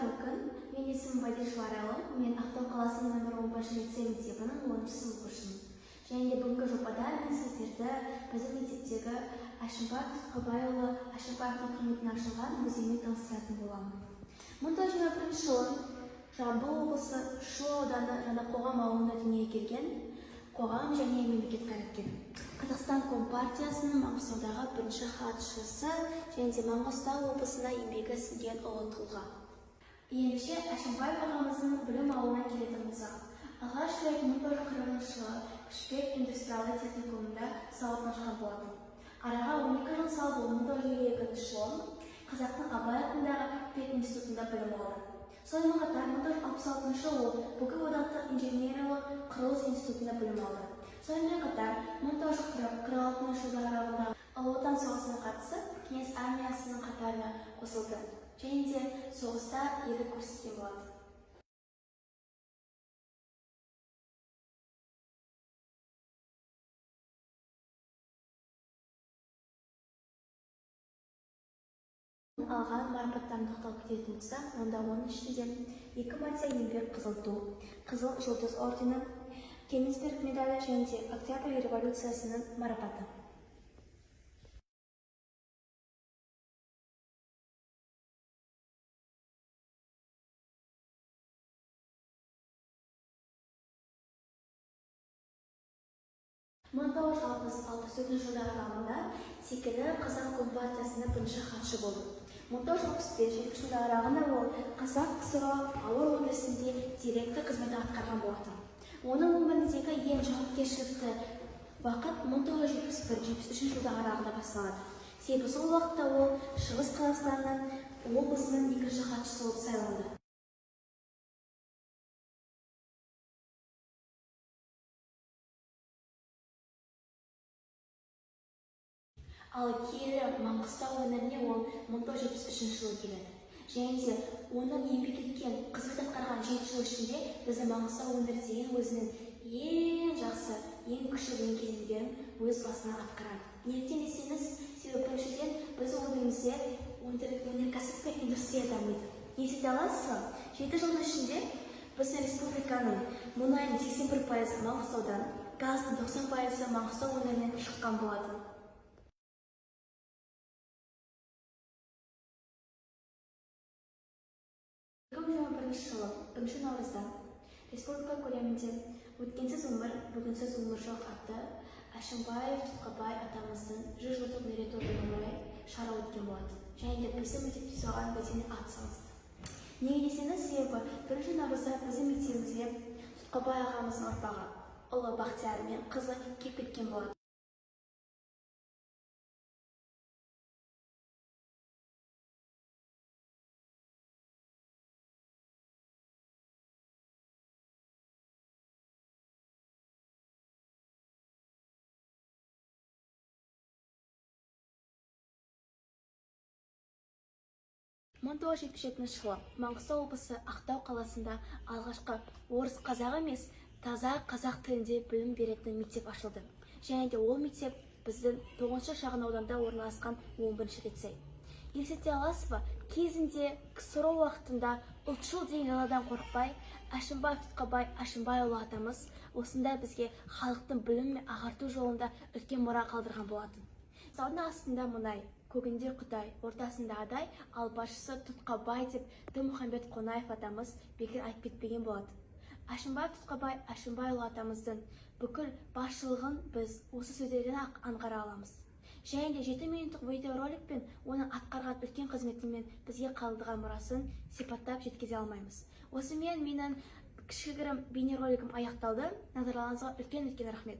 мүмкін. Мен есімім Бадиш Варалым. Мен Ақтау қаласының нөмір 10 лицей мектебінің 10 сынып оқушымын. Және де бүгінгі жобада мен сіздерді біздің мектептегі Әшімбай Тұтқабайұлы Әшімбаевтың құрметіне ашылған музеймен таныстыратын боламын. 1921 жылы Жамбыл облысы Шу ауданы Жаңақоғам ауылында дүниеге келген қоғам және мемлекет қайраткері. Қазақстан Компартиясының Маңғыстаудағы бірінші хатшысы және де Маңғыстау облысында еңбегі сіңген ұлы тұлға. Ендеше Әшімбаев ағамыздың білім ауылына келетін болсақ, алғаш рет 1940 жылы Күшбек индустриалды техникумында сауатын ашқан болатын. Араға 12 жыл салып 1952 жылы Қазақтың Абай атындағы пединститутында білім алды. Сонымен қатар 1966 жылы ол бүкіл одақтық инженерлік құрылыс институтында білім алды. Сонымен қатар 1946 жылдар аралығында Ұлы Отан соғысына қатысып, Кеңес армиясының қатарына қосылды және де соғыста ерлік көрсеткен болады. Алған марапаттарын тоқталып кететін болсақ, онда оның ішінде 2 мәрте еңбек қызыл ту, қызыл жұлдыз ордені, Кенигсберг медалі және де Октябрь революциясының марапаты. Мың 1964 жылдар аралығында секілі Қазақ Компартиясының бірінші хатшы болды. 1965 жылдар аралығында ол Қазақ КСР ауыр өндірісінде директор қызметін атқарған болатын. Оның өміріндегі ең жауапкершілікті уақыт 1971-73 жылдар аралығында басталады. Себебі сол уақытта ол Шығыс Қазақстанның облысының екінші хатшысы болып сайланды. Ал киелі Маңғыстау өңіріне ол 1973 жылы келеді. Және де оның еңбек еткен, қызмет атқарған 7 жыл ішінде біздің Маңғыстау өңірі деген өзінің ең жақсы, ең күшті кезеңдерін өз басына атқарады. Неліктен десеңіз, себебі біріншіден біз өңірімізде өнеркәсіп пен индустрия дамиды. Не істей аласыз? 7 жылдың ішінде біздің республиканың мұнайының 81% Маңғыстаудан, газдың 90% Маңғыстау өңірінен шыққан болады. 2021 жылы 1 наурызда республика көлемінде өткенсіз өмір, бүгінсіз өмір жоқ атты Әшімбаев Тұтқабай атамыздың 100 жылдық мерейтойына орай шара өткен болады. Және де біздің мектепте соған белсене атсалысты. Неге десеңіз, себебі 1 наурызда біздің мектебімізге Тұтқабай ағамыздың ұрпағы ұлы Бақтияр мен қызы келіп кеткен болады. Мың 1977 жылы Маңғыстау облысы Ақтау қаласында алғашқы орыс қазақ емес, таза қазақ тілінде білім беретін мектеп ашылды. Және де ол мектеп біздің 9-шы шағын ауданда орналасқан 11-ші лицей. Елестете аласыз ба, кезінде КСР уақытында ұлтшыл деген жаладан қорықпай, Әшімбаев Тұтқабай Әшімбайұлы атамыз осында бізге халықтың білім мен ағарту жолында үлкен мұра қалдырған болатын. Саудың астында мұнай, көгінде Құдай, ортасында Адай, ал басшысы Тұтқабай деп Дінмұхамбет Қонаев атамыз бекер айтып кетпеген болады. Әшімбаев Тұтқабай Әшімбайұлы атамыздың бүкіл басшылығын біз осы сөздерден ақ аңғара аламыз. Және де 7 минуттық видеороликпен оның атқарған үлкен қызметімен бізге қалдырған мұрасын сипаттап жеткізе алмаймыз. Осымен менің кішігірім бейнеролигім аяқталды. Назарларыңызға үлкен рахмет.